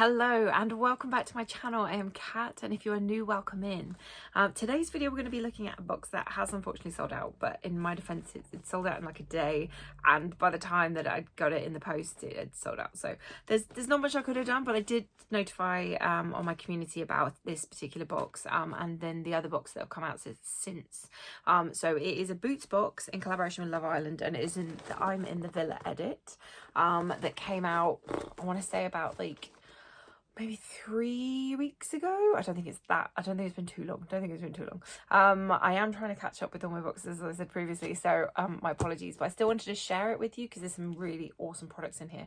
Hello and welcome back to my channel. I am Kat, and if you are new, welcome in. Today's video we're going to be looking at a box that has unfortunately sold out, but in my defense it sold out in like a day, and by the time that I got it in the post it had sold out. So there's not much I could have done, but I did notify on my community about this particular box and then the other box that have come out since. So it is a Boots box in collaboration with Love Island, and it is in the I'm in the Villa edit that came out, I want to say about like maybe 3 weeks ago. I don't think it's been too long. I am trying to catch up with all my boxes, as I said previously, so my apologies, but I still wanted to share it with you because there's some really awesome products in here.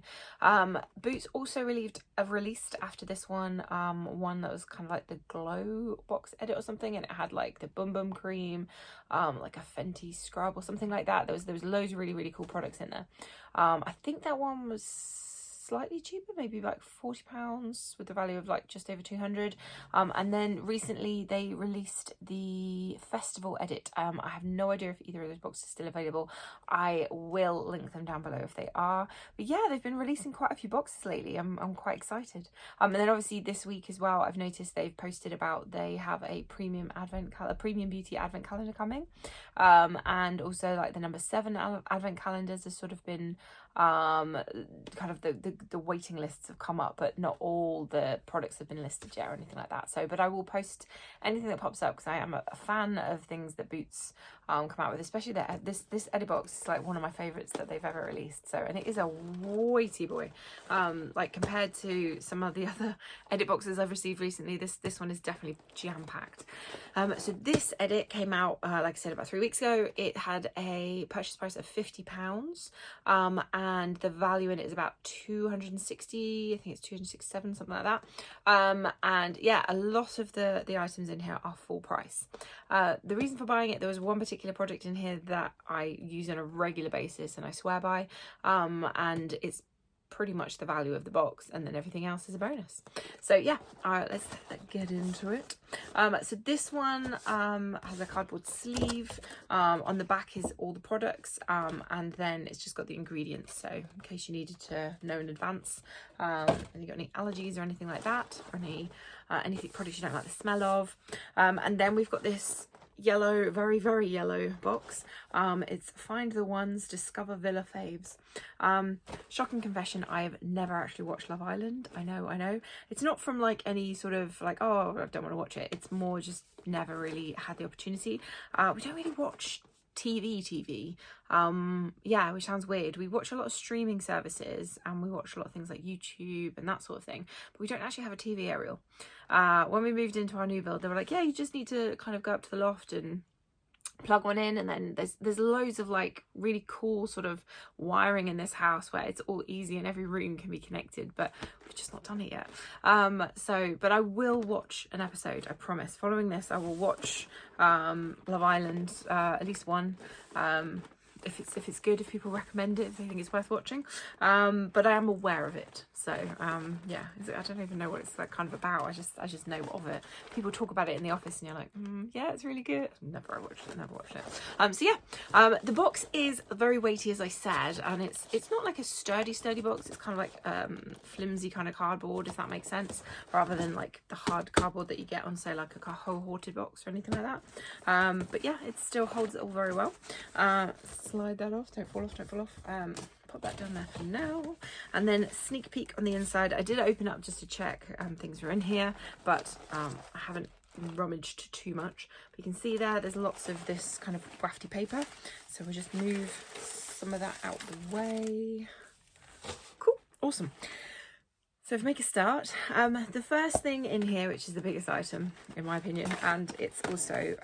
Boots also released after this one that was kind of like the glow box edit or something, and it had like the Bum Bum cream, like a Fenty scrub or something like that. There was loads of really cool products in there. I think that one was slightly cheaper, maybe like £40 with the value of like just over 200. And then recently they released the festival edit. I have no idea if either of those boxes are still available. I will link them down below if they are, but yeah, they've been releasing quite a few boxes lately. I'm quite excited. And then obviously this week as well, I've noticed they've posted about they have a premium beauty advent calendar coming, and also like the number 7 advent calendars has sort of been kind of the waiting lists have come up, but not all the products have been listed yet or anything like that. So but I will post anything that pops up because I am a fan of things that Boots come out with, especially this edit box is like one of my favorites that they've ever released. So, and it is a weighty boy, like compared to some of the other edit boxes I've received recently. This one is definitely jam-packed. So this edit came out like I said about 3 weeks ago. It had a purchase price of £50, and the value in it is about 260, I think it's 267, something like that. And yeah, a lot of the items in here are full price. The reason for buying it, there was one particular product in here that I use on a regular basis and I swear by, and it's pretty much the value of the box, and then everything else is a bonus. So yeah, let's get into it. So this one has a cardboard sleeve. On the back is all the products, and then it's just got the ingredients, so in case you needed to know in advance. And you got any allergies or anything like that, or any anything products you don't like the smell of. And then we've got this yellow, very yellow box. It's Find the Ones, Discover Villa Faves. Shocking confession, I have never actually watched Love Island. I know it's not from like any sort of like, oh, I don't want to watch it. It's more just never really had the opportunity. We don't really watch TV. Yeah, which sounds weird. We watch a lot of streaming services and we watch a lot of things like YouTube and that sort of thing, but we don't actually have a TV aerial. When we moved into our new build, they were like, yeah, you just need to kind of go up to the loft and plug one in, and then there's loads of like really cool sort of wiring in this house where it's all easy and every room can be connected, but we've just not done it yet. But I will watch an episode, I promise. Following this I will watch Love Island, at least one, if it's good, if people recommend it, if they think it's worth watching. But I am aware of it, so yeah, I don't even know what it's like kind of about. I just know of it. People talk about it in the office and you're like, yeah, it's really good. Never watched it. So yeah, the box is very weighty, as I said, and it's not like a sturdy box. It's kind of like flimsy kind of cardboard, if that makes sense, rather than like the hard cardboard that you get on, say, like a cohorted box or anything like that. But yeah, it still holds it all very well. Slide that off, don't fall off. Put that down there for now, and then sneak peek on the inside. I did open up just to check things were in here, but I haven't rummaged too much. But you can see there's lots of this kind of wafty paper, so we'll just move some of that out the way. Cool, awesome. So to make a start, the first thing in here, which is the biggest item in my opinion, and it's also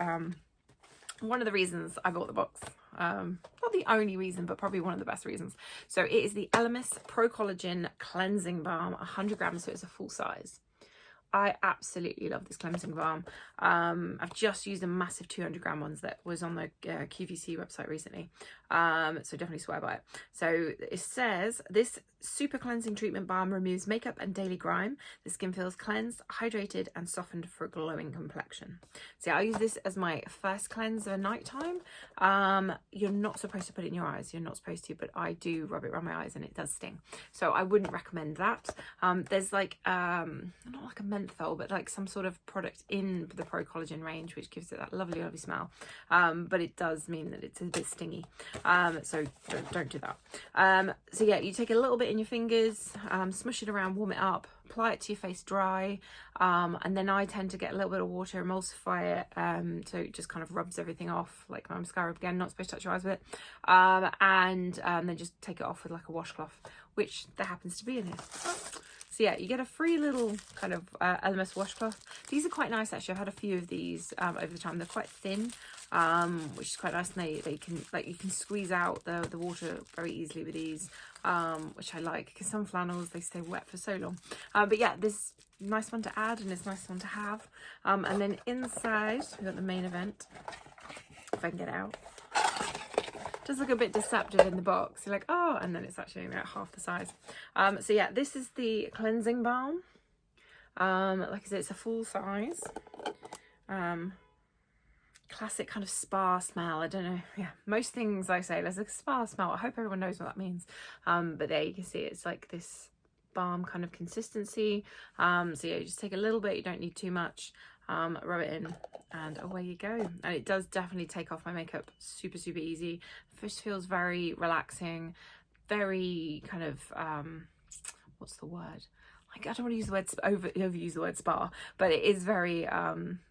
one of the reasons I bought the box, not the only reason, but probably one of the best reasons. So it is the Elemis Pro Collagen Cleansing Balm, 100 grams, so it's a full size. I absolutely love this cleansing balm. I've just used a massive 200-gram ones that was on the QVC website recently. So definitely swear by it. So it says, this super cleansing treatment balm removes makeup and daily grime. The skin feels cleansed, hydrated, and softened for a glowing complexion. So yeah, I use this as my first cleanser at night time. You're not supposed to put it in your eyes. You're not supposed to, but I do rub it around my eyes and it does sting. So I wouldn't recommend that. There's like, not like a menthol, but like some sort of product in the Pro Collagen range, which gives it that lovely, lovely smell. But it does mean that it's a bit stingy. So don't do that. So yeah, you take a little bit in your fingers, smush it around, warm it up, apply it to your face dry, and then I tend to get a little bit of water, emulsify it, so it just kind of rubs everything off like my mascara. Again, not supposed to touch your eyes with it, and then just take it off with like a washcloth, which there happens to be in here. So yeah, you get a free little kind of LMS washcloth. These are quite nice actually. I've had a few of these over the time. They're quite thin, which is quite nice, and they can, like, you can squeeze out the water very easily with these, which I like, because some flannels, they stay wet for so long. But yeah, this nice one to add, and it's a nice one to have. And then inside we've got the main event, if I can get it out. Does look a bit deceptive in the box. You're like, oh, and then it's actually about half the size. So yeah, this is the cleansing balm. Like I said, it's a full size. Classic kind of spa smell. I don't know. Yeah, most things I say, there's a spa smell. I hope everyone knows what that means. But there you can see it's like this balm kind of consistency. So yeah, you just take a little bit. You don't need too much. Rub it in, and away you go. And it does definitely take off my makeup super, super easy. First feels very relaxing, very kind of what's the word, like, I don't want to use the word overuse the word spa, but it is very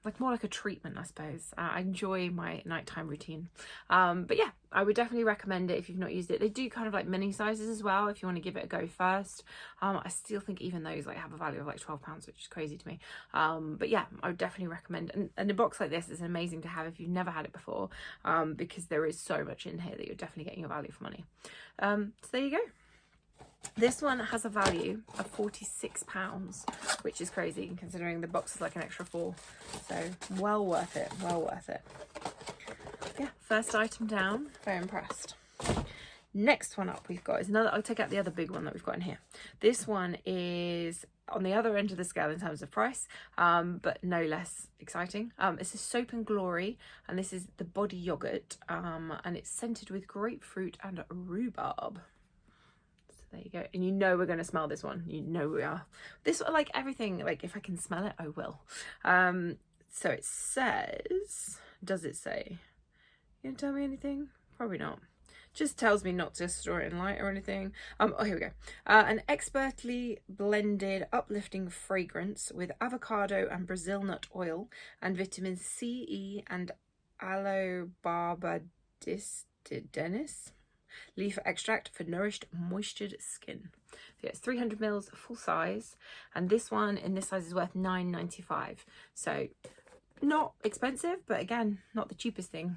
like more like a treatment, I suppose. I enjoy my nighttime routine. But yeah, I would definitely recommend it if you've not used it. They do kind of like mini sizes as well if you want to give it a go first. I still think even those like have a value of like £12, which is crazy to me. But yeah, I would definitely recommend. And a box like this is amazing to have if you've never had it before, because there is so much in here that you're definitely getting a value for money. So there you go. This one has a value of £46, which is crazy considering the box is like an extra £4. So well worth it, well worth it. Yeah, first item down, very impressed. Next one up we've got is another, I'll take out the other big one that we've got in here. This one is on the other end of the scale in terms of price, but no less exciting. It's a Soap and Glory, and this is the body yogurt, and it's scented with grapefruit and rhubarb. There you go. And you know we're going to smell this one. You know we are. This, like everything, like if I can smell it, I will. So it says, does it say? You gonna tell me anything? Probably not. Just tells me not to store it in light or anything. Oh, here we go. An expertly blended uplifting fragrance with avocado and Brazil nut oil and vitamin C, E and aloe-barbadensis leaf extract for nourished, moistured skin. So yeah, it's 300 mils, full size, and this one in this size is worth £9.95. So not expensive, but again, not the cheapest thing.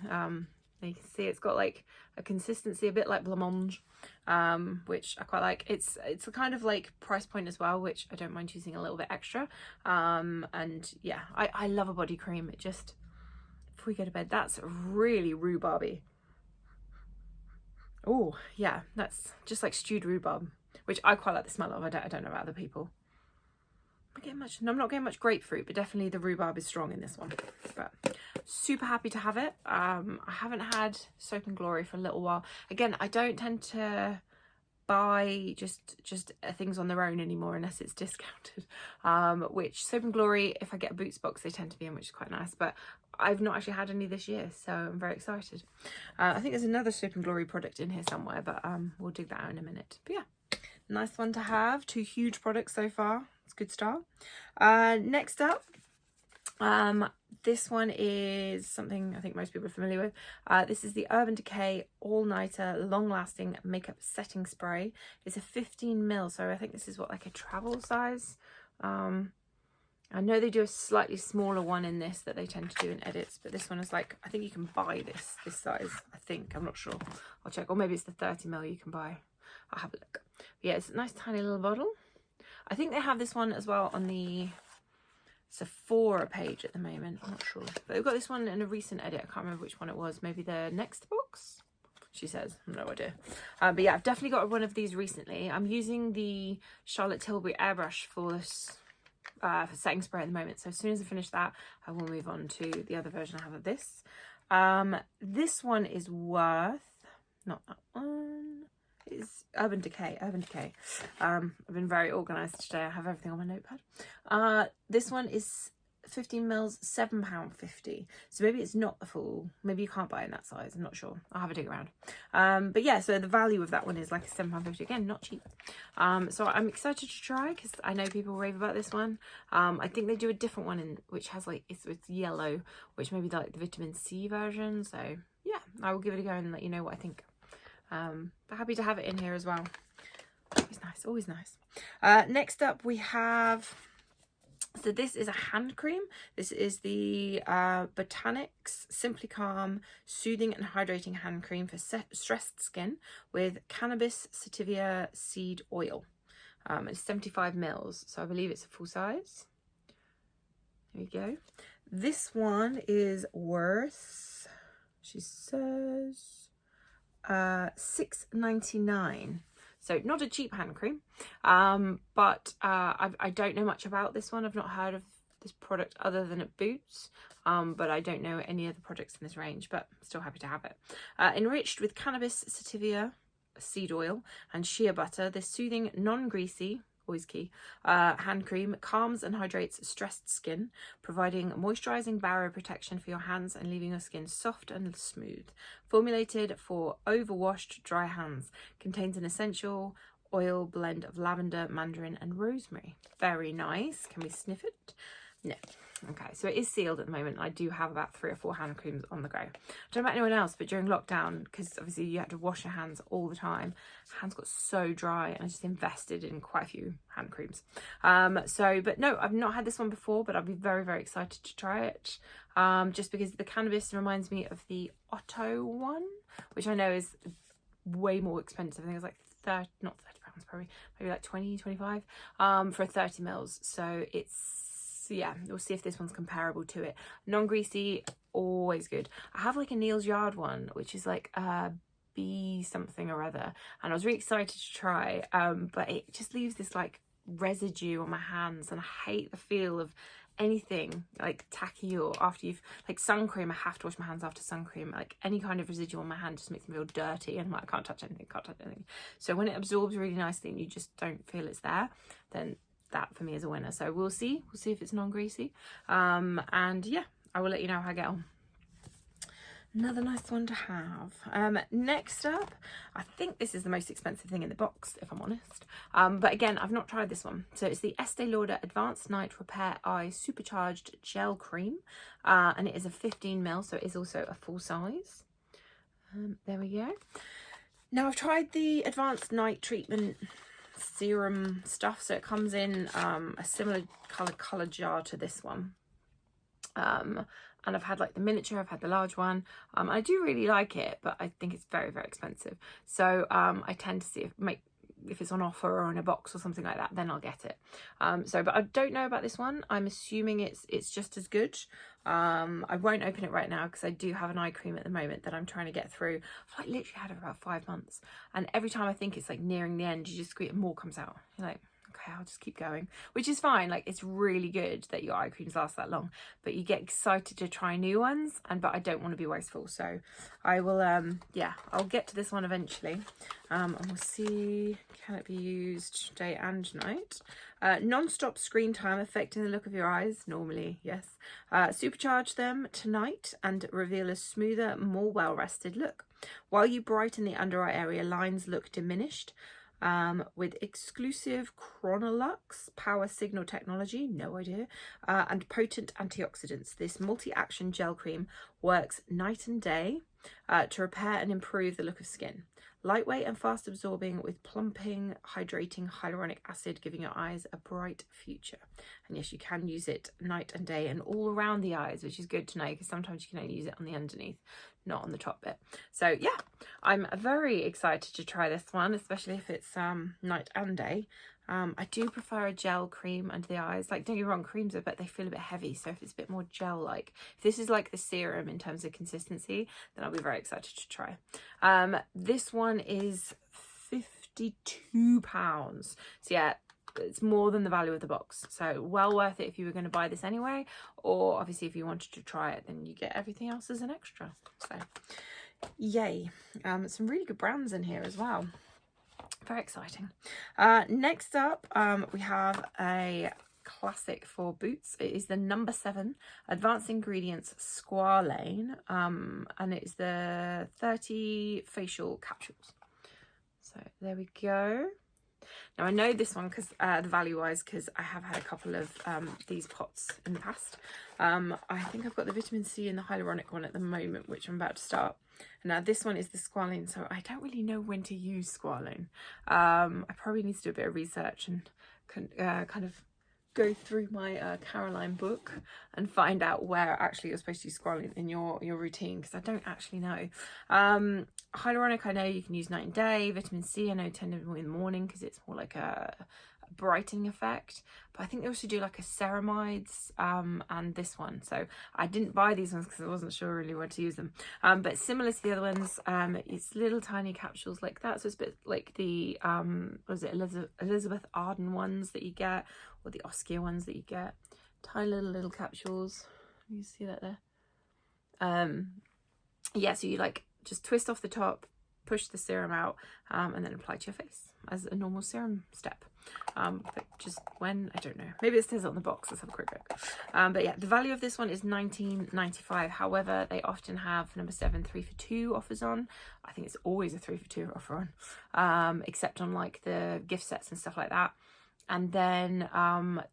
You can see it's got like a consistency a bit like blancmange, which I quite like. It's a kind of like price point as well, which I don't mind using a little bit extra. And yeah, I love a body cream. It just, before we go to bed, that's really rhubarby. Oh yeah, that's just like stewed rhubarb, which I quite like the smell of. I don't know about other people. I'm not getting much grapefruit, but definitely the rhubarb is strong in this one. But super happy to have it. I haven't had Soap and Glory for a little while. Again, I don't tend to buy just things on their own anymore unless it's discounted. Which Soap and Glory, if I get a Boots box, they tend to be in, which is quite nice. But I've not actually had any this year, so I'm very excited. I think there's another Soap and Glory product in here somewhere, but we'll dig that out in a minute. But yeah, nice one to have. 2 huge products so far. It's a good start. Next up, this one is something I think most people are familiar with. This is the Urban Decay All Nighter Long Lasting Makeup Setting Spray. It's a 15 ml, so I think this is what, like a travel size. I know they do a slightly smaller one in this that they tend to do in edits, but this one is like, I think you can buy this size, I think. I'm not sure. I'll check. Or maybe it's the 30 ml you can buy. I'll have a look. But yeah, it's a nice tiny little bottle. I think they have this one as well on the Sephora page at the moment. I'm not sure. But we've got this one in a recent edit. I can't remember which one it was. Maybe the next box, she says. No idea. But yeah, I've definitely got one of these recently. I'm using the Charlotte Tilbury airbrush for this for setting spray at the moment. So as soon as I finish that, I will move on to the other version I have of this. This one is worth, not that one, it's Urban Decay. I've been very organised today. I have everything on my notepad. This one is 15 mils, £7.50. So maybe it's not the full, maybe you can't buy it in that size, I'm not sure. I'll have a dig around. But yeah, so the value of that one is like £7.50, again, not cheap. So I'm excited to try because I know people rave about this one. I think they do a different one in which has like, it's yellow, which maybe like the vitamin C version. So yeah, I will give it a go and let you know what I think. But happy to have it in here as well. Always nice. Next up we have, so this is a hand cream. This is the Botanics Simply Calm Soothing and Hydrating Hand Cream for stressed skin with cannabis sativa seed oil. It's 75 mils, so I believe it's a full size. There we go. This one is worth, she says, £6.99. So not a cheap hand cream, but I don't know much about this one. I've not heard of this product other than at Boots, but I don't know any other products in this range, but still happy to have it. Enriched with cannabis sativa seed oil and shea butter, this soothing, non-greasy, always key, hand cream calms and hydrates stressed skin, providing moisturizing barrier protection for your hands and leaving your skin soft and smooth. Formulated for overwashed dry hands, contains an essential oil blend of lavender, mandarin and rosemary. Very nice. Can we sniff it? No. Okay, so it is sealed at the moment. I do have about 3 or 4 hand creams on the go. I don't know about anyone else, but during lockdown, because obviously you had to wash your hands all the time, hands got so dry and I just invested in quite a few hand creams. But no, I've not had this one before, but I'll be very, very excited to try it. Just because the cannabis reminds me of the Otto one, which I know is way more expensive. I think it's like not £30 probably, maybe like 20, 25 for 30 mils. So yeah, we'll see if this one's comparable to it. Non-greasy, always good. I have like a Neal's Yard one, which is like B something or other, and I was really excited to try, but it just leaves this like residue on my hands, and I hate the feel of anything like tacky, or after you've like sun cream. I have to wash my hands after sun cream. Like any kind of residue on my hand just makes me feel dirty, and like I can't touch anything. So when it absorbs really nicely and you just don't feel it's there, then that for me is a winner. So we'll see if it's non-greasy, and yeah, I will let you know how I get on. Another nice one to have. Next up, I think this is the most expensive thing in the box, if I'm honest, but again, I've not tried this one. So it's the Estee Lauder Advanced Night Repair Eye Supercharged Gel Cream, and it is a 15 ml, so it is also a full size. There we go. Now I've tried the Advanced Night Treatment serum stuff, so it comes in a similar color jar to this one, and I've had like the miniature, I've had the large one. I do really like it, but I think it's very, very expensive, so I tend to see if it's on offer or in a box or something like that, then I'll get it. But I don't know about this one. I'm assuming it's just as good. I won't open it right now because I do have an eye cream at the moment that I'm trying to get through. I've like literally had it for about 5 months, and every time I think it's like nearing the end, you just squeeze and more comes out. You're like, okay, I'll just keep going, which is fine. Like, it's really good that your eye creams last that long, but you get excited to try new ones, but I don't want to be wasteful, so I will yeah, I'll get to this one eventually, and we'll see, can it be used day and night? Non-stop screen time affecting the look of your eyes, normally yes. Supercharge them tonight and reveal a smoother, more well-rested look. While you brighten the under eye area, lines look diminished. With exclusive Chronolux power signal technology, no idea, and potent antioxidants. This multi-action gel cream works night and day to repair and improve the look of skin. Lightweight and fast absorbing with plumping, hydrating hyaluronic acid, giving your eyes a bright future. And yes, you can use it night and day and all around the eyes, which is good to know because sometimes you can only use it on the underneath, not on the top bit. So yeah, I'm very excited to try this one, especially if it's night and day. I do prefer a gel cream under the eyes. Like, don't get me wrong, creams I bet they feel a bit heavy, so if it's a bit more gel-like, if this is like the serum in terms of consistency, then I'll be very excited to try. This one is £52, so yeah, it's more than the value of the box, so well worth it if you were going to buy this anyway, or obviously if you wanted to try it, then you get everything else as an extra. So yay. Some really good brands in here as well. Very exciting. Next up, we have a classic for boots. It is the number 7 Advanced Ingredients Squalane, and it is the 30 facial capsules. So there we go. Now I know this one because the value wise, because I have had a couple of these pots in the past. I think I've got the vitamin C and the hyaluronic one at the moment, which I'm about to start. And now this one is the squalane, so I don't really know when to use squalane. I probably need to do a bit of research and kind of go through my Caroline book and find out where actually you're supposed to use squalane in your routine, because I don't actually know. Hyaluronic, I know you can use night and day. Vitamin C, I know tend to be in the morning because it's more like a brightening effect, but I think they also do like a ceramides and this one, so I didn't buy these ones because I wasn't sure really where to use them, but similar to the other ones, it's little tiny capsules like that, so it's a bit like the was it Elizabeth Arden ones that you get, or the Oskia ones that you get. Tiny little capsules, you see that there. Yeah, so you like just twist off the top, push the serum out, and then apply to your face as a normal serum step. But just when, I don't know, maybe it says it on the box, let's have a quick look. But yeah, the value of this one is £19.95. However, they often have number 7 3 for 2 offers on. I think it's always a 3 for 2 offer on, except on like the gift sets and stuff like that. And then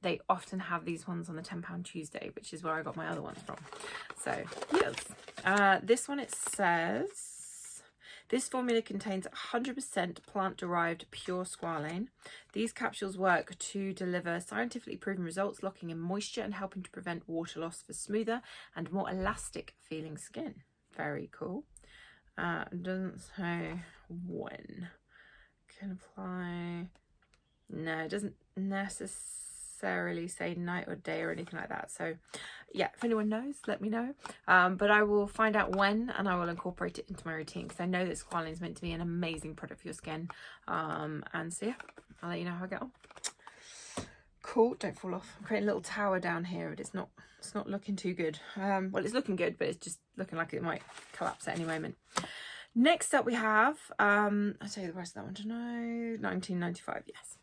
they often have these ones on the £10 Tuesday, which is where I got my other ones from. So yes, this one, it says, this formula contains 100% plant-derived pure squalane. These capsules work to deliver scientifically proven results, locking in moisture and helping to prevent water loss for smoother and more elastic feeling skin. Very cool. It doesn't say when. Can apply. No, it doesn't necessarily say night or day or anything like that. So yeah, if anyone knows, let me know. But I will find out when, and I will incorporate it into my routine, because I know that squalane is meant to be an amazing product for your skin. And so yeah, I'll let you know how I get on. Cool, don't fall off. I'm creating a little tower down here, but it's not looking too good. Well, it's looking good, but it's just looking like it might collapse at any moment. Next up we have, I'll tell you the price of that one, to know, £19.95, yes.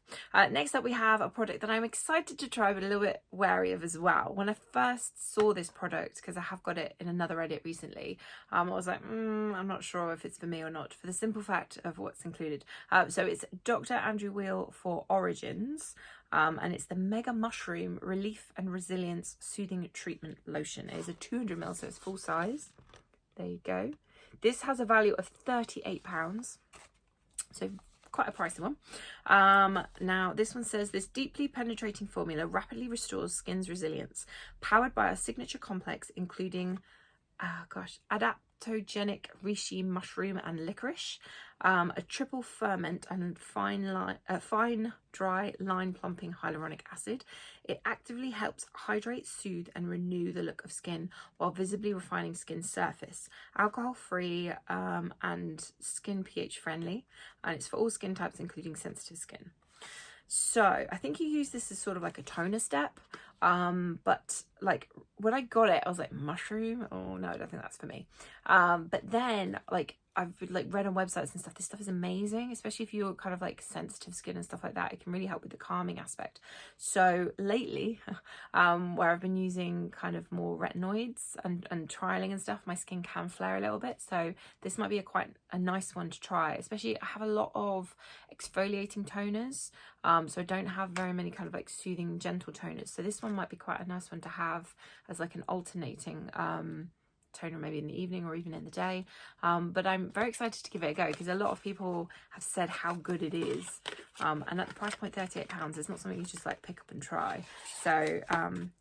Next up we have a product that I'm excited to try, but a little bit wary of as well. When I first saw this product, because I have got it in another edit recently, I was like, I'm not sure if it's for me or not, for the simple fact of what's included. So it's Dr. Andrew Weil for Origins, and it's the Mega Mushroom Relief and Resilience Soothing Treatment Lotion. It is a 200ml, so it's full size. There you go. This has a value of £38, so quite a pricey one. Now this one says, this deeply penetrating formula rapidly restores skin's resilience, powered by our signature complex, including adaptogenic reishi mushroom and licorice, a triple ferment and fine dry line plumping hyaluronic acid. It actively helps hydrate, soothe and renew the look of skin while visibly refining skin's surface. Alcohol free and skin pH friendly, and it's for all skin types including sensitive skin. So I think you use this as sort of like a toner step, but like when I got it I was like, mushroom, oh no, I don't think that's for me. But then like I've like read on websites and stuff, this stuff is amazing, especially if you're kind of like sensitive skin and stuff like that. It can really help with the calming aspect. So lately, where I've been using kind of more retinoids and trialing and stuff, my skin can flare a little bit. So this might be quite a nice one to try, especially I have a lot of exfoliating toners. So I don't have very many kind of like soothing gentle toners. So this one might be quite a nice one to have as like an alternating toner, maybe in the evening or even in the day. But I'm very excited to give it a go, because a lot of people have said how good it is, and at the price point £38, it's not something you just like pick up and try. So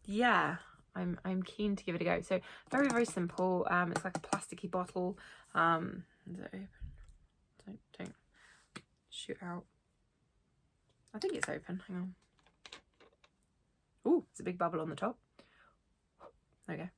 yeah, I'm keen to give it a go. So very, very simple. It's like a plasticky bottle. Is it open? Don't shoot out. I think it's open. Hang on. Oh, it's a big bubble on the top. There we go.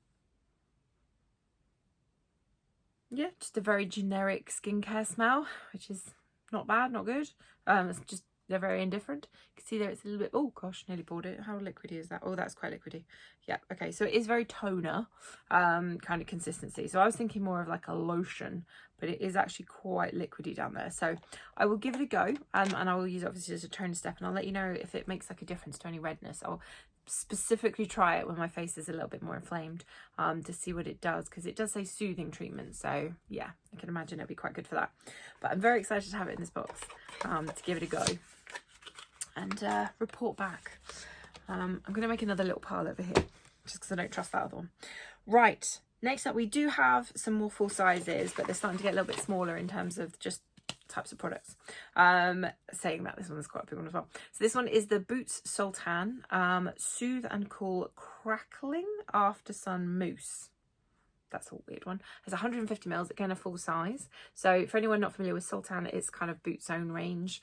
Yeah, just a very generic skincare smell, which is not bad, not good. It's just, they're very indifferent. You can see there it's a little bit, oh gosh, nearly poured it. How liquidy is that? Oh, that's quite liquidy. Yeah, okay, so it is very toner kind of consistency. So I was thinking more of like a lotion, but it is actually quite liquidy down there. So I will give it a go, and I will use it obviously as a toner step, and I'll let you know if it makes like a difference to any redness. I'll specifically try it when my face is a little bit more inflamed to see what it does, because it does say soothing treatment. So yeah, I can imagine it'll be quite good for that. But I'm very excited to have it in this box to give it a go and report back. I'm going to make another little pile over here just because I don't trust that other one. Right, next up we do have some more full sizes, but they're starting to get a little bit smaller in terms of just types of products. Saying that, this one's quite a big one as well. So this one is the Boots Sultan Soothe and Cool Crackling After Sun Mousse. That's a weird one. It's 150 mils, again a full size. So for anyone not familiar with Sultan, it's kind of Boots' own range.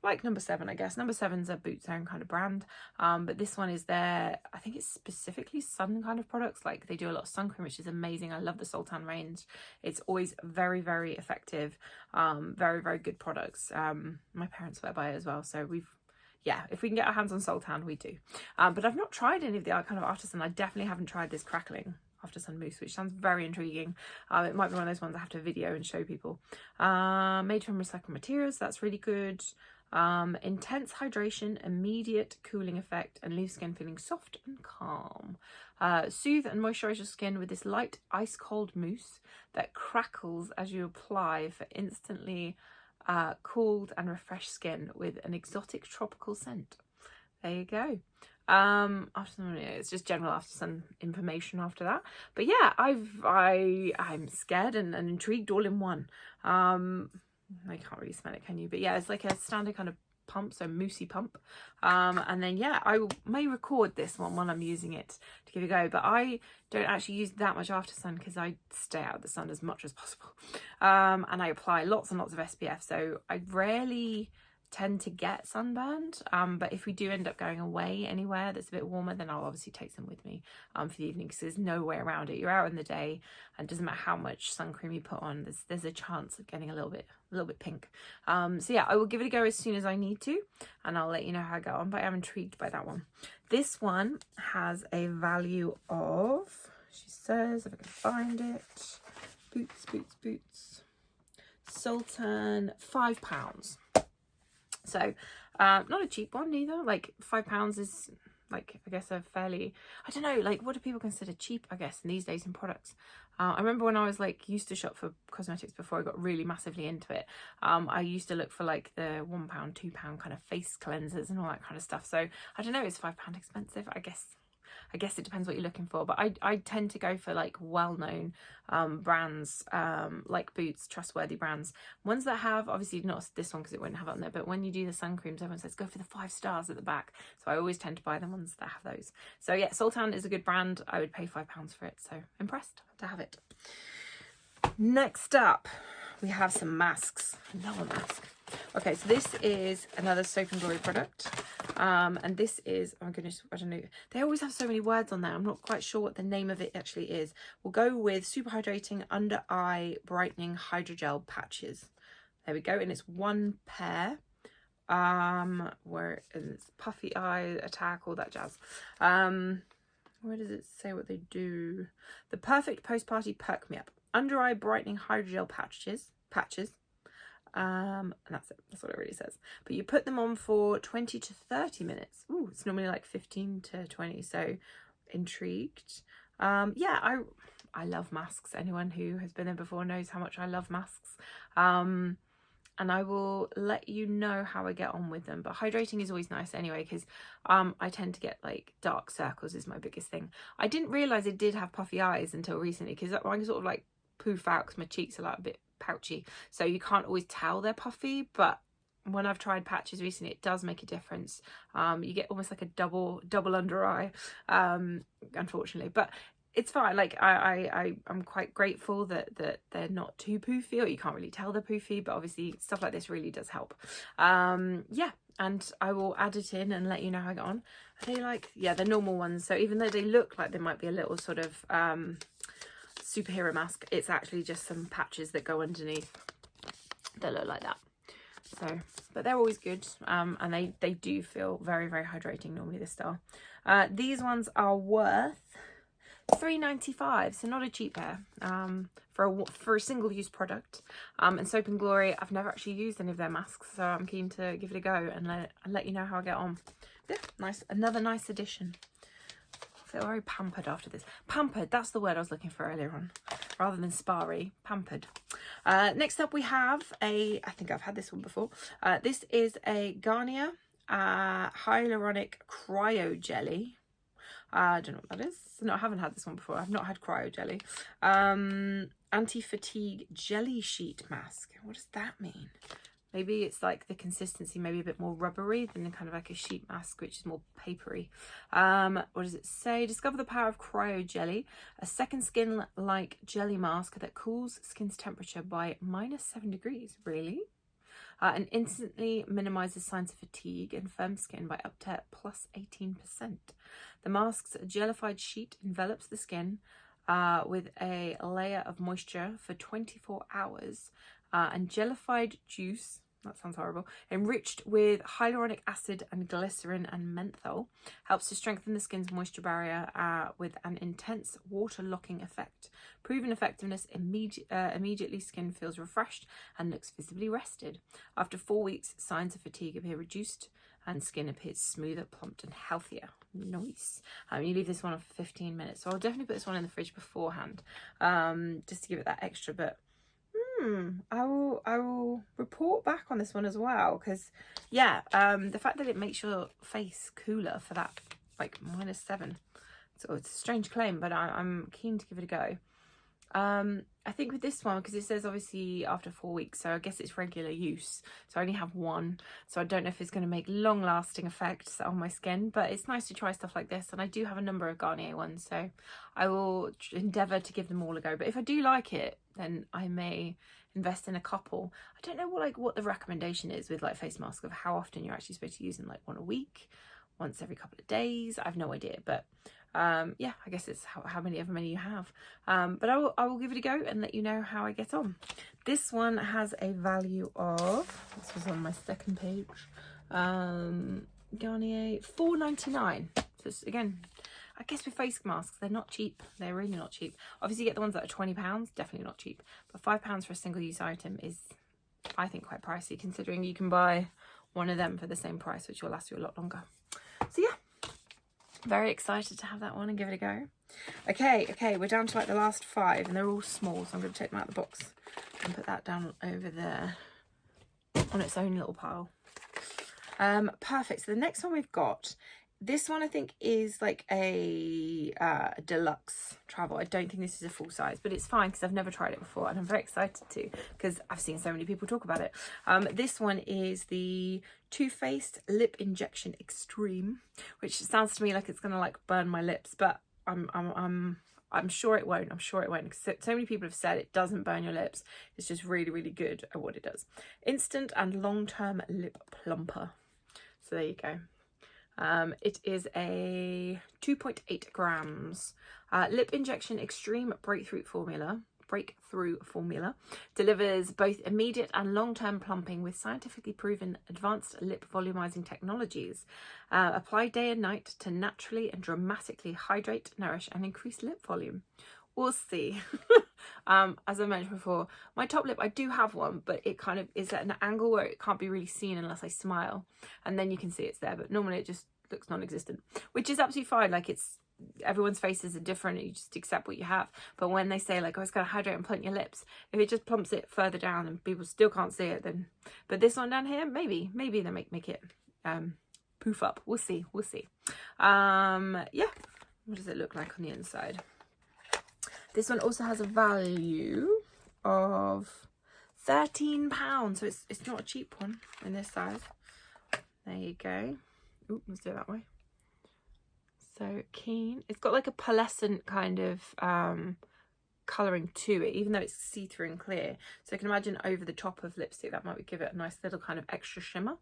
Like number 7, I guess. Number 7's a Boots' own kind of brand, but this one is their, I think it's specifically sun kind of products. Like they do a lot of sun cream, which is amazing. I love the Sultan range. It's always very, very effective. Very, very good products. My parents swear by it as well, so yeah, if we can get our hands on Sultan, we do. But I've not tried any of the kind of artisan. I definitely haven't tried this crackling After Sun Mousse, which sounds very intriguing. It might be one of those ones I have to video and show people. Made from recycled materials, that's really good. Intense hydration, immediate cooling effect, and leave skin feeling soft and calm. Soothe and moisturize your skin with this light ice cold mousse that crackles as you apply for instantly cooled and refreshed skin with an exotic tropical scent. There you go. It's just general after sun information after that, but yeah, I'm scared and intrigued all in one. I can't really smell it, can you? But yeah, it's like a standard kind of pump, so moussey pump. And then yeah, I may record this one while I'm using it to give it a go, but I don't actually use that much after sun because I stay out of the sun as much as possible. And I apply lots and lots of SPF, so I rarely tend to get sunburned, but if we do end up going away anywhere that's a bit warmer, then I'll obviously take some with me for the evening, because there's no way around it. You're out in the day and it doesn't matter how much sun cream you put on, there's a chance of getting a little bit pink. So yeah, I will give it a go as soon as I need to, and I'll let you know how I go on, but I'm intrigued by that one. This one has a value of, she says, if I can find it, Boots Sultan, £5. So not a cheap one either. Like £5 is like, I guess, a fairly, I don't know, like what do people consider cheap, I guess, in these days in products. I remember when I was like used to shop for cosmetics before I got really massively into it, I used to look for like the £1, £2 kind of face cleansers and all that kind of stuff. So I don't know, is £5 expensive? I guess it depends what you're looking for, but I tend to go for like well-known brands, like Boots, trustworthy brands, ones that have, obviously not this one because it wouldn't have it on there, but when you do the sun creams, everyone says go for the 5 stars at the back, so I always tend to buy the ones that have those. So yeah, Sultan is a good brand. I would pay £5 for it, so impressed to have it. Next up, we have some masks. Another mask. Okay, so this is another Soap and Glory product. And this is, oh my goodness, I don't know. They always have so many words on there. I'm not quite sure what the name of it actually is. We'll go with Super Hydrating Under Eye Brightening Hydrogel Patches. There we go. And it's 1 pair. Where it's puffy eye attack, all that jazz. Where does it say what they do? The perfect post-party perk me up. Under eye brightening hydrogel patches. And that's it. That's what it really says. But you put them on for 20 to 30 minutes. Ooh, it's normally like 15 to 20. So intrigued. Yeah, I love masks. Anyone who has been there before knows how much I love masks. And I will let you know how I get on with them. But hydrating is always nice anyway, because I tend to get like dark circles is my biggest thing. I didn't realise it did have puffy eyes until recently, because I can sort of like poof out because my cheeks are like a bit pouchy, so you can't always tell they're puffy. But when I've tried patches recently, it does make a difference. You get almost like a double under eye, unfortunately, but it's fine. Like I'm quite grateful that they're not too poofy, or you can't really tell they're poofy, but obviously stuff like this really does help. Yeah, and I will add it in and let you know how I get on. Are they like, yeah, they're normal ones. So even though they look like they might be a little sort of superhero mask, it's actually just some patches that go underneath that look like that. So, but they're always good, and they do feel very, very hydrating normally, this style. These ones are worth £3.95, so not a cheap pair, for a single-use product. And Soap and Glory, I've never actually used any of their masks, so I'm keen to give it a go and let you know how I get on. Yeah, nice, another nice addition. I feel very pampered after this. Pampered, that's the word I was looking for earlier on, rather than sparry. Pampered. Next up we have I think I've had this one before. This is a Garnier Hyaluronic Cryo Jelly. I don't know what that is. No, I haven't had this one before. I've not had cryo jelly. Anti-fatigue jelly sheet mask. What does that mean? Maybe it's like the consistency, maybe a bit more rubbery than kind of like a sheet mask, which is more papery. What does it say? Discover the power of cryo jelly, a second skin like jelly mask that cools skin's temperature by -7 degrees. Really? And instantly minimizes signs of fatigue and firm skin by up to +18%. The mask's jellified sheet envelops the skin with a layer of moisture for 24 hours, and jellified juice, that sounds horrible, enriched with hyaluronic acid and glycerin and menthol, helps to strengthen the skin's moisture barrier with an intense water-locking effect. Proven effectiveness, immediately skin feels refreshed and looks visibly rested. After 4 weeks, signs of fatigue appear reduced and skin appears smoother, plumped and healthier. Nice. You leave this one on for 15 minutes, so I'll definitely put this one in the fridge beforehand, just to give it that extra. But I will report back on this one as well, because yeah, the fact that it makes your face cooler for that like -7, so it's a strange claim, but I'm keen to give it a go. I think with this one, because it says obviously after 4 weeks, so I guess it's regular use, so I only have one, so I don't know if it's going to make long-lasting effects on my skin, but it's nice to try stuff like this, and I do have a number of Garnier ones, so I will endeavour to give them all a go. But if I do like it, then I may invest in a couple. I don't know what the recommendation is with like face masks, of how often you're actually supposed to use them, like one a week, once every couple of days. I have no idea, but yeah, I guess it's how many you have. But I will give it a go and let you know how I get on. This one has a value of, this was on my second page, Garnier, £4.99. So it's, again, I guess with face masks, they're not cheap. They're really not cheap. Obviously you get the ones that are £20, definitely not cheap, but £5 for a single use item is, I think, quite pricey, considering you can buy one of them for the same price, which will last you a lot longer. So yeah, very excited to have that one and give it a go. Okay, we're down to like the last 5, and they're all small, so I'm going to take them out of the box and put that down over there on its own little pile. Perfect. So the next one we've got, this one I think is like a deluxe travel. I don't think this is a full size, but it's fine because I've never tried it before, and I'm very excited to, because I've seen so many people talk about it. This one is the Too Faced Lip Injection Extreme, which sounds to me like it's gonna like burn my lips, but I'm sure it won't. I'm sure it won't, because so many people have said it doesn't burn your lips. It's just really, really good at what it does. Instant and long-term lip plumper. So there you go. It is a 2.8 grams lip injection extreme breakthrough formula, delivers both immediate and long-term plumping with scientifically proven advanced lip volumizing technologies. Apply day and night to naturally and dramatically hydrate, nourish and increase lip volume. We'll see. As I mentioned before, my top lip, I do have one, but it kind of is at an angle where it can't be really seen unless I smile, and then you can see it's there, but normally it just looks non-existent, which is absolutely fine. Like, it's, everyone's faces are different, you just accept what you have. But when they say like, oh, it's going to hydrate and plump your lips, if it just plumps it further down and people still can't see it, then, but this one down here, maybe they make it poof up. We'll see. Yeah, what does it look like on the inside? This one also has a value of £13, so it's not a cheap one in this size. There you go. Ooh, let's do it that way. So keen. It's got like a pearlescent kind of colouring to it, even though it's see-through and clear. So I can imagine over the top of lipstick that might give it a nice little kind of extra shimmer.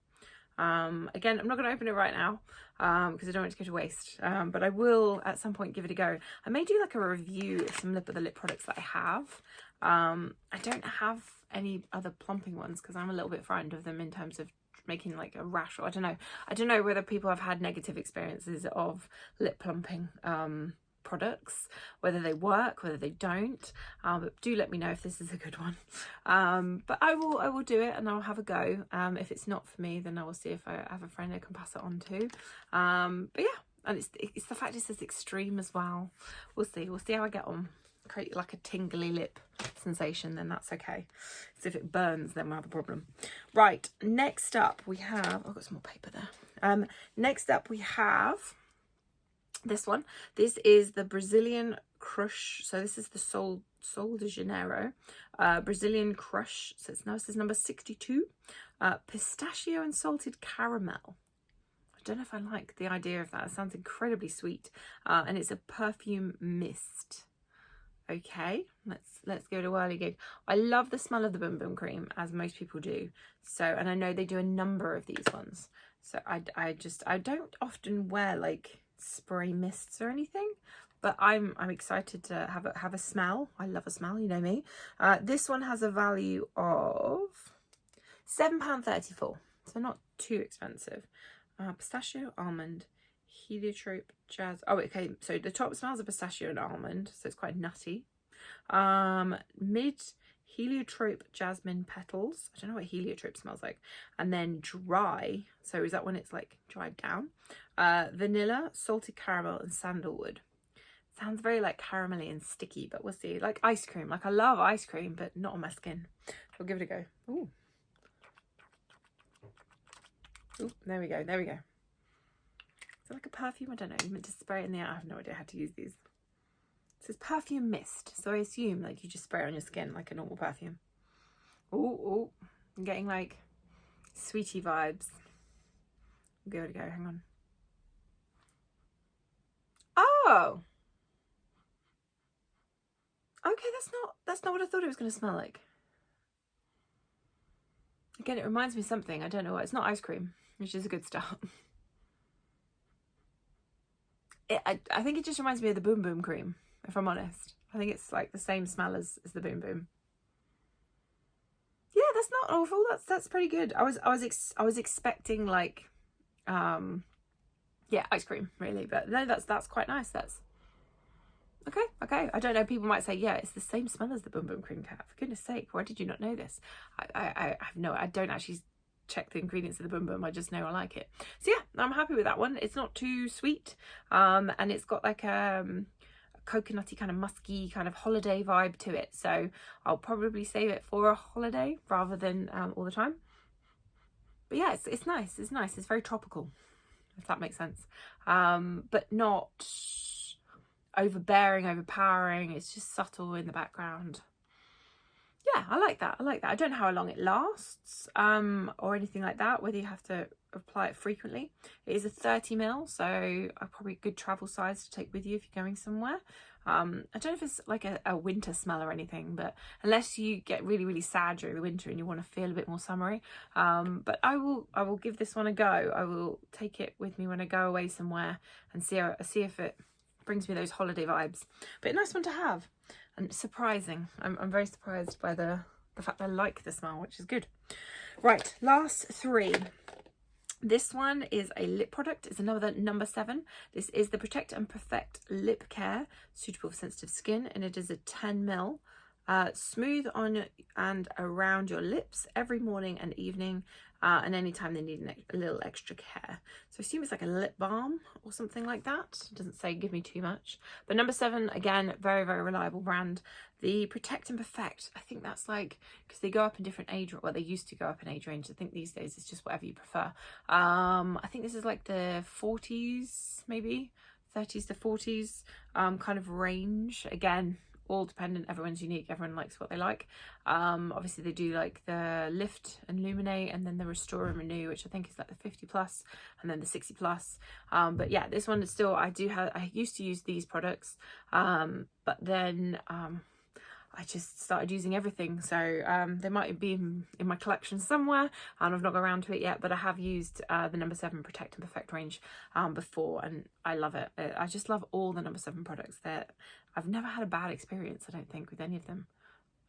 Again, I'm not going to open it right now because I don't want it to go to waste, but I will at some point give it a go. I may do like a review of some of the lip products that I have. I don't have any other plumping ones because I'm a little bit frightened of them in terms of making like a rash, or I don't know whether people have had negative experiences of lip plumping products, whether they work, whether they don't, but do let me know if this is a good one. But I will do it and I'll have a go. If it's not for me, then I will see if I have a friend I can pass it on to. But yeah, and it's the fact it says extreme as well. We'll see how I get on. Create like a tingly lip sensation, then that's okay. So if it burns, then we'll have a problem. Right, next up we have, I've got some more paper there. Next up we have this one. This is the Brazilian Crush. So this is the Sol de Janeiro Brazilian Crush. So it's now, this is number 62. Pistachio and salted caramel. I don't know if I like the idea of that. It sounds incredibly sweet. And it's a perfume mist. Okay, let's give it a whirly gig. I love the smell of the Boom Boom cream, as most people do. So, and I know they do a number of these ones. So I don't often wear like spray mists or anything, but I'm excited to have a smell. I love a smell, you know me. This one has a value of £7.34, so not too expensive. Pistachio, almond, heliotrope, jazz. Oh, okay, so the top smells of pistachio and almond, so it's quite nutty. Mid, heliotrope, jasmine petals. I don't know what heliotrope smells like. And then dry, so is that when it's like dried down? Vanilla, salted caramel, and sandalwood. Sounds very like caramelly and sticky, but we'll see. Like ice cream. Like I love ice cream, but not on my skin. We'll give it a go. Ooh. Ooh, there we go. There we go. Is it like a perfume? I don't know. You meant to spray it in the air. I have no idea how to use these. It says perfume mist. So I assume like you just spray it on your skin like a normal perfume. Oh, I'm getting like sweetie vibes. Give it a go. Hang on. Oh. Okay, that's not what I thought it was going to smell like. Again, it reminds me of something. I don't know what. It's not ice cream, which is a good start. I think it just reminds me of the Boom Boom cream, if I'm honest. I think it's like the same smell as the Boom Boom. Yeah, that's not awful. That's pretty good. I was expecting like yeah, ice cream really, but no, that's quite nice. That's okay. I don't know, people might say, yeah, it's the same smell as the Boom Boom cream, Cat. For goodness sake, why did you not know this? I don't actually check the ingredients of the Boom Boom. I just know I like it. So yeah, I'm happy with that one. It's not too sweet, and it's got like a coconutty kind of musky kind of holiday vibe to it. So I'll probably save it for a holiday rather than all the time. But yeah, it's nice. It's nice. It's very tropical, if that makes sense. But not overbearing, overpowering. It's just subtle in the background. Yeah, I like that. I don't know how long it lasts or anything like that, whether you have to apply it frequently. It is a 30ml, so probably a good travel size to take with you if you're going somewhere. I don't know if it's like a winter smell or anything, but unless you get really, really sad during the winter and you want to feel a bit more summery. But I will give this one a go. I will take it with me when I go away somewhere and see if it brings me those holiday vibes. But a nice one to have. And surprising. I'm very surprised by the fact I like the smell, which is good. Right, last three. This one is a lip product. It's another number 7. This is the Protect and Perfect Lip Care, suitable for sensitive skin, and it is a 10ml. Smooth on and around your lips every morning and evening, and anytime they need a little extra care. So I assume it's like a lip balm or something like that. It doesn't say give me too much. But number 7, again, very, very reliable brand. The Protect and Perfect, I think that's like, because they go up in different age, well, they used to go up in age range. I think these days it's just whatever you prefer. I think this is like the 40s, maybe 30s to 40s kind of range. Again, all dependent, everyone's unique, everyone likes what they like. Obviously they do like the Lift and Illuminate, and then the Restore and Renew, which I think is like the 50+, and then the 60+. But yeah, this one is still, I used to use these products, but then I just started using everything. So they might be in my collection somewhere, and I've not got around to it yet, but I have used the No. 7 Protect and Perfect range before, and I love it. I just love all the No. 7 products. I've never had a bad experience, I don't think, with any of them.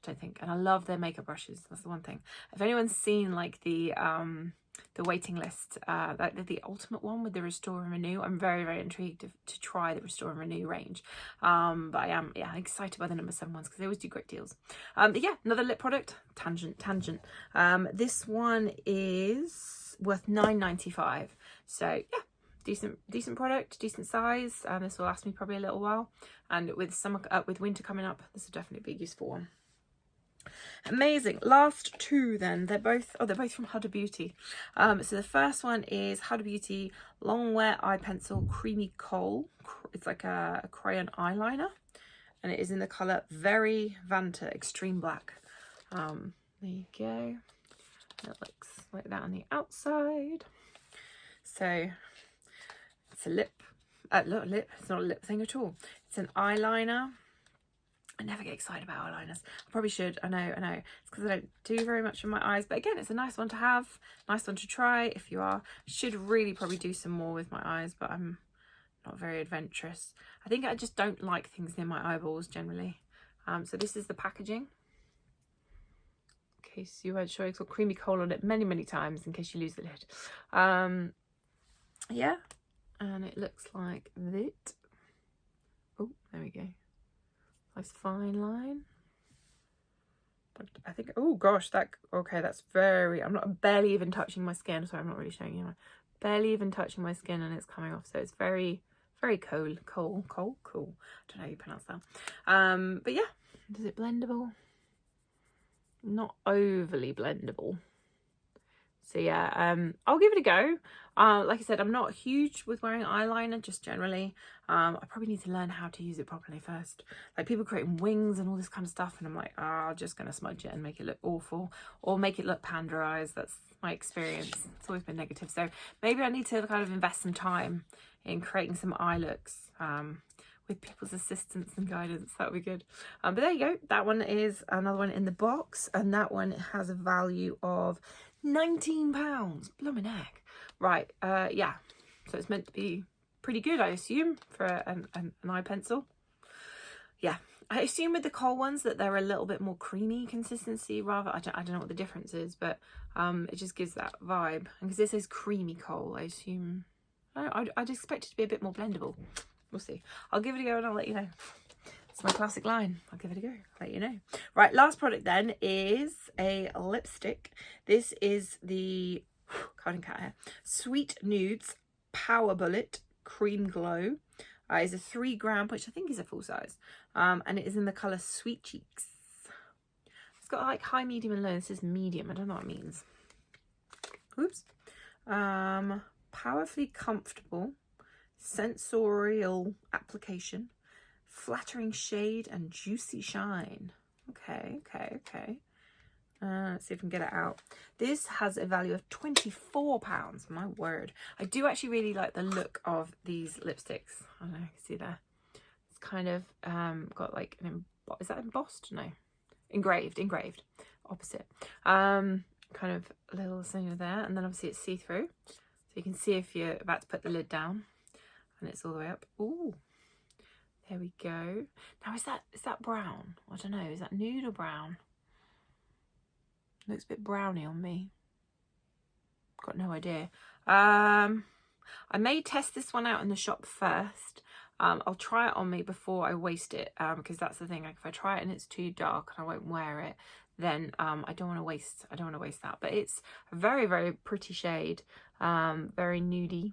I don't think. And I love their makeup brushes. That's the one thing. If anyone's seen like the waiting list, like the ultimate one with the Restore and Renew, I'm very, very intrigued to try the Restore and Renew range. But I am, yeah, excited by the No. 7 ones because they always do great deals. But yeah, another lip product, tangent. This one is worth £9.95. So yeah, decent product, decent size. This will last me probably a little while. And with winter coming up, this will definitely be a useful one. Amazing. Last two then. They're both from Huda Beauty. So the first one is Huda Beauty Long Wear Eye Pencil Creamy Coal. It's like a crayon eyeliner, and it is in the colour Very Vanta Extreme Black. There you go. It looks like that on the outside. So it's a lip. Not a lip. It's not a lip thing at all. It's an eyeliner. I never get excited about eyeliners. I probably should. I know. It's because I don't do very much on my eyes. But again, it's a nice one to have. Nice one to try if you are. Should really probably do some more with my eyes, but I'm not very adventurous. I think I just don't like things near my eyeballs generally. So this is the packaging. In case you weren't sure, it's got Creamy Coal on it many times in case you lose the lid. Yeah. And it looks like that. Oh, there we go. Nice fine line. I think, oh gosh, that's very, I'm barely even touching my skin. Sorry, I'm not really showing you. Barely even touching my skin and it's coming off. So it's very, very cool. I don't know how you pronounce that. But yeah, is it blendable? Not overly blendable. So yeah, I'll give it a go. Like I said, I'm not huge with wearing eyeliner, just generally. I probably need to learn how to use it properly first. Like people creating wings and all this kind of stuff, and I'm like, I'm just going to smudge it and make it look awful. Or make it look panderized. That's my experience. It's always been negative. So maybe I need to kind of invest some time in creating some eye looks with people's assistance and guidance. That would be good. But there you go. That one is another one in the box, and that one has a value of £19. Blooming heck. Right, yeah. So it's meant to be pretty good, I assume, for an eye pencil. Yeah, I assume with the Kohl ones that they're a little bit more creamy consistency rather. I don't know what the difference is, but it just gives that vibe. And because this is creamy Kohl, I assume I'd expect it to be a bit more blendable. We'll see. I'll give it a go and I'll let you know. It's my classic line. I'll give it a go. I'll let you know. Right, last product then is a lipstick. This is the cutting cat hair Sweet Nudes Power Bullet Cream Glow. It's a 3 gram, which I think is a full size. And it is in the colour Sweet Cheeks. It's got like high, medium, and low. This is medium. I don't know what it means. Oops. Powerfully comfortable sensorial application, flattering shade and juicy shine. Okay. Let's see if we can get it out. This has a value of £24. My word. I do actually really like the look of these lipsticks. I don't know, you can see there. It's kind of got like is that embossed? No. Engraved. Opposite. Kind of a little thing there, and then obviously it's see-through. So you can see if you're about to put the lid down. And it's all the way up. Ooh, there we go. Now is that brown? I don't know. Is that nude or brown? Looks a bit browny on me. Got no idea. I may test this one out in the shop first. I'll try it on me before I waste it. Because that's the thing. Like if I try it and it's too dark and I won't wear it, then I don't want to waste that. But it's a very, very pretty shade. Very nudie.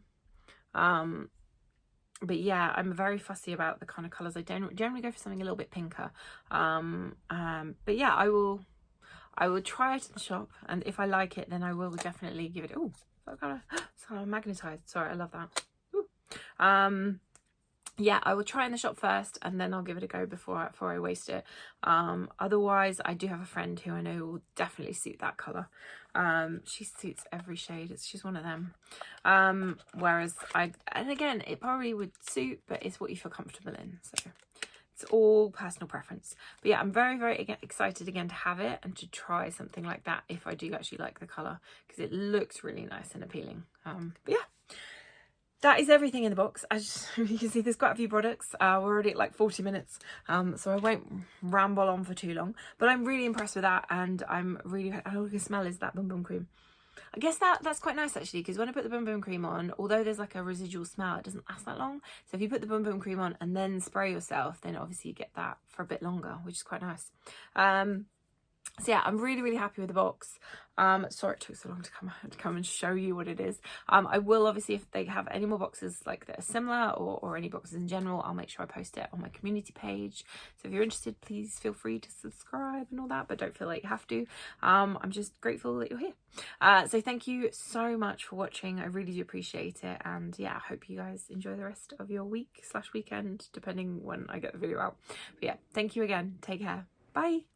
But yeah, I'm very fussy about the kind of colours. I generally go for something a little bit pinker. But yeah, I will try it in the shop, and if I like it, then I will definitely give it. Oh, it's kind of magnetised. Sorry, I love that. Ooh. Yeah, I will try in the shop first, and then I'll give it a go before I waste it. Otherwise, I do have a friend who I know will definitely suit that colour. She suits every shade. She's one of them. Whereas and again, it probably would suit, but it's what you feel comfortable in. So it's all personal preference. But yeah, I'm very, very excited again to have it and to try something like that if I do actually like the colour, because it looks really nice and appealing. But yeah, that is everything in the box. As you can see, there's quite a few products. We're already at like 40 minutes, so I won't ramble on for too long. But I'm really impressed with that, and I'm really, all I can smell is that Bum Bum cream. I guess that's quite nice actually, because when I put the Bum Bum cream on, although there's like a residual smell, it doesn't last that long. So if you put the Bum Bum cream on and then spray yourself, then obviously you get that for a bit longer, which is quite nice. So yeah, I'm really, really happy with the box. Sorry it took so long to come and show you what it is. I will obviously, if they have any more boxes like that are similar, or any boxes in general, I'll make sure I post it on my community page. So if you're interested, please feel free to subscribe and all that, but don't feel like you have to. I'm just grateful that you're here. So thank you so much for watching. I really do appreciate it. And yeah, I hope you guys enjoy the rest of your week/weekend, depending when I get the video out. But yeah, thank you again. Take care. Bye.